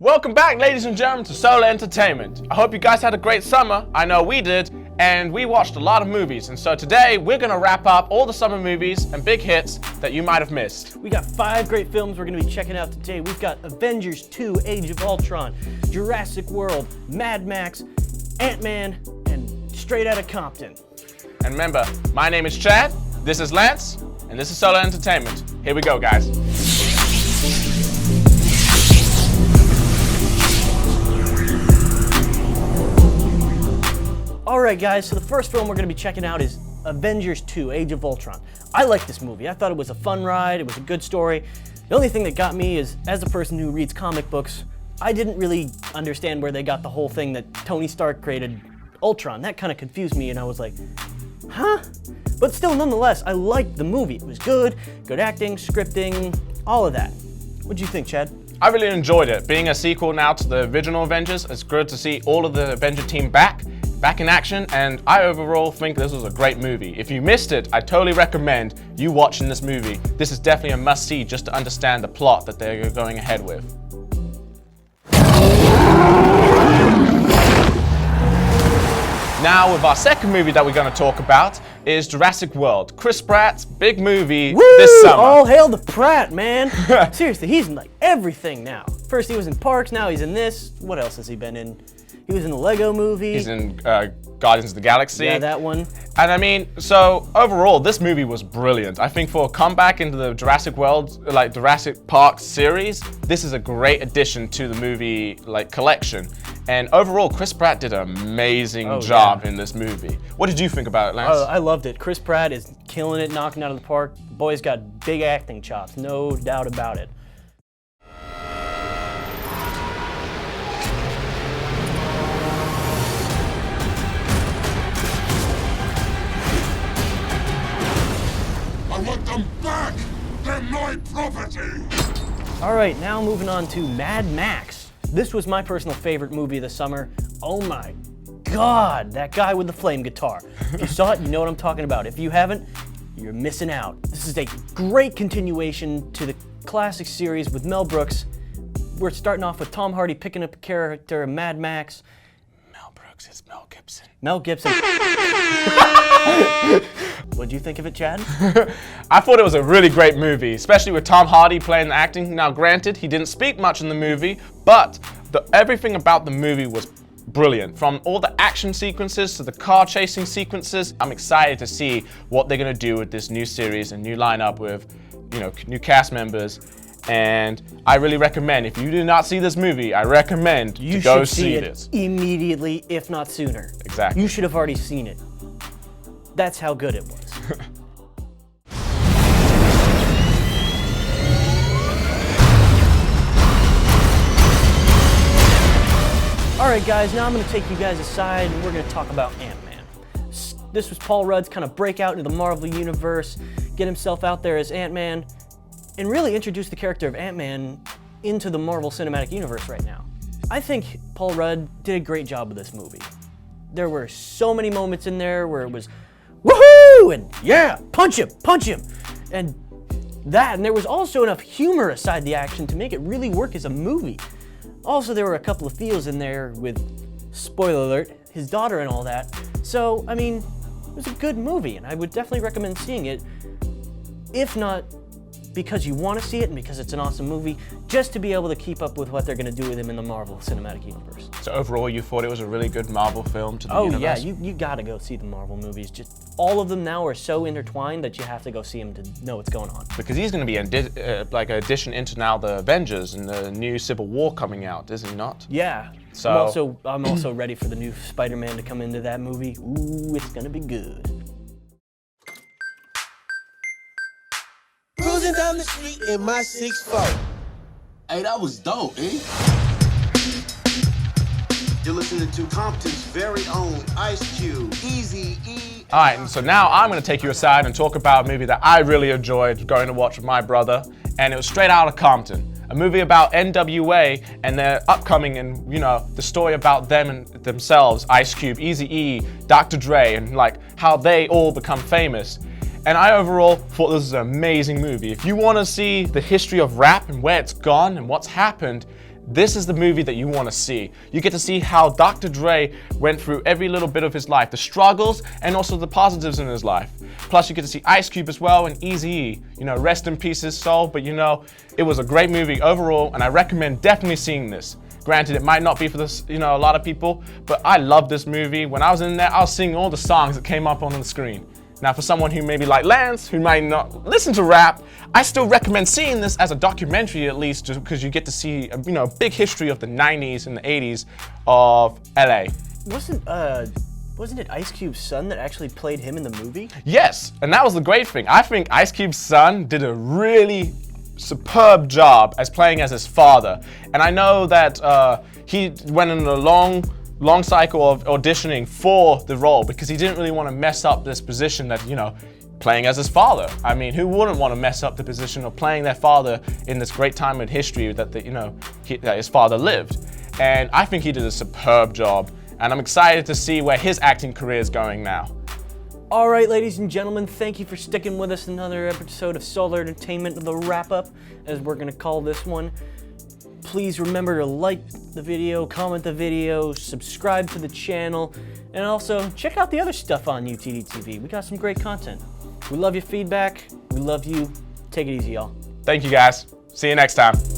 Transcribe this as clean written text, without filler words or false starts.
Welcome back, ladies and gentlemen, to Solo Entertainment. I hope you guys had a great summer. I know we did, and we watched a lot of movies. And so today, we're gonna wrap up all the summer movies and big hits that you might have missed. We got 5 great films we're gonna be checking out today. We've got Avengers 2, Age of Ultron, Jurassic World, Mad Max, Ant-Man, and Straight Outta Compton. And remember, my name is Chad, this is Lance, and this is Solo Entertainment. Here we go, guys. Alright guys, so the first film we're going to be checking out is Avengers 2, Age of Ultron. I like this movie. I thought it was a fun ride, it was a good story. The only thing that got me is, as a person who reads comic books, I didn't really understand where they got the whole thing that Tony Stark created Ultron. That kind of confused me and I was like, huh? But still, nonetheless, I liked the movie. It was good acting, scripting, all of that. What'd you think, Chad? I really enjoyed it. Being a sequel now to the original Avengers, it's good to see all of the Avenger team back in action, and I overall think this was a great movie. If you missed it, I totally recommend you watching this movie. This is definitely a must-see just to understand the plot that they're going ahead with. Now, with our second movie that we're going to talk about is Jurassic World. Chris Pratt's big movie this summer. All hail the Pratt, man. Seriously, he's in like everything now. First he was in Parks, now he's in this. What else has he been in? He was in the Lego movie. He's in Guardians of the Galaxy. Yeah, that one. And I mean, so overall, this movie was brilliant. I think for a comeback into the Jurassic World, like Jurassic Park series, this is a great addition to the movie collection. And overall, Chris Pratt did an amazing job in this movie. What did you think about it, Lance? Oh, I loved it. Chris Pratt is killing it, knocking out of the park. The boy's got big acting chops, no doubt about it. I want them back! They're my property! Alright, now moving on to Mad Max. This was my personal favorite movie of the summer. Oh my god, that guy with the flame guitar. If you saw it, you know what I'm talking about. If you haven't, you're missing out. This is a great continuation to the classic series with Mel Brooks. We're starting off with Tom Hardy picking up a character, Mad Max. Mel Brooks is Mel Gibson. Mel Gibson. What'd you think of it, Chad? I thought it was a really great movie, especially with Tom Hardy playing the acting. Now, granted, he didn't speak much in the movie, but everything about the movie was brilliant. From all the action sequences to the car chasing sequences, I'm excited to see what they're gonna do with this new series and new lineup with, new cast members. And I really recommend, if you do not see this movie, I recommend you go see it immediately, if not sooner. Exactly. You should have already seen it. That's how good it was. Alright guys, now I'm going to take you guys aside and we're going to talk about Ant-Man. This was Paul Rudd's kind of breakout into the Marvel Universe, get himself out there as Ant-Man, and really introduce the character of Ant-Man into the Marvel Cinematic Universe right now. I think Paul Rudd did a great job with this movie. There were so many moments in there where it was, woohoo! And yeah, punch him! And there was also enough humor aside the action to make it really work as a movie. Also, there were a couple of feels in there with, spoiler alert, his daughter and all that. So, I mean, it was a good movie and I would definitely recommend seeing it, if not because you want to see it and because it's an awesome movie, just to be able to keep up with what they're going to do with him in the Marvel Cinematic Universe. So overall, you thought it was a really good Marvel film to the universe? Oh yeah, you got to go see the Marvel movies. Just all of them now are so intertwined that you have to go see them to know what's going on. Because he's going to be like an addition into now the Avengers and the new Civil War coming out, is he not? Yeah. So I'm also ready for the new Spider-Man to come into that movie. Ooh, it's going to be good. Cruising down the street in my 6'4". Hey, that was dope, eh? You're listening to Compton's very own Ice Cube, Eazy-E. All right, and so now I'm going to take you aside and talk about a movie that I really enjoyed going to watch with my brother, and it was Straight Outta Compton, a movie about NWA and their upcoming and, the story about them and themselves, Ice Cube, Eazy-E, Dr. Dre, and how they all become famous. And I overall thought this was an amazing movie. If you want to see the history of rap and where it's gone and what's happened, this is the movie that you want to see. You get to see how Dr. Dre went through every little bit of his life, the struggles and also the positives in his life. Plus you get to see Ice Cube as well and Eazy-E. You know, rest in peace his soul, but you know, it was a great movie overall and I recommend definitely seeing this. Granted, it might not be for this, you know, a lot of people, but I love this movie. When I was in there, I was singing all the songs that came up on the screen. Now, for someone who maybe like Lance, who might not listen to rap, I still recommend seeing this as a documentary at least, just because you get to see, you know, a big history of the 90s and the 80s of LA. Wasn't it Ice Cube's son that actually played him in the movie? Yes, and that was the great thing. I think Ice Cube's son did a really superb job as playing as his father. And I know that he went in a long cycle of auditioning for the role because he didn't really want to mess up this position that, you know, playing as his father. I mean, who wouldn't want to mess up the position of playing their father in this great time in history that, that his father lived? And I think he did a superb job. And I'm excited to see where his acting career is going now. All right, ladies and gentlemen, thank you for sticking with us in another episode of Solar Entertainment, the wrap-up, as we're going to call this one. Please remember to like the video, comment the video, subscribe to the channel, and also check out the other stuff on UTD TV. We got some great content. We love your feedback. We love you. Take it easy, y'all. Thank you, guys. See you next time.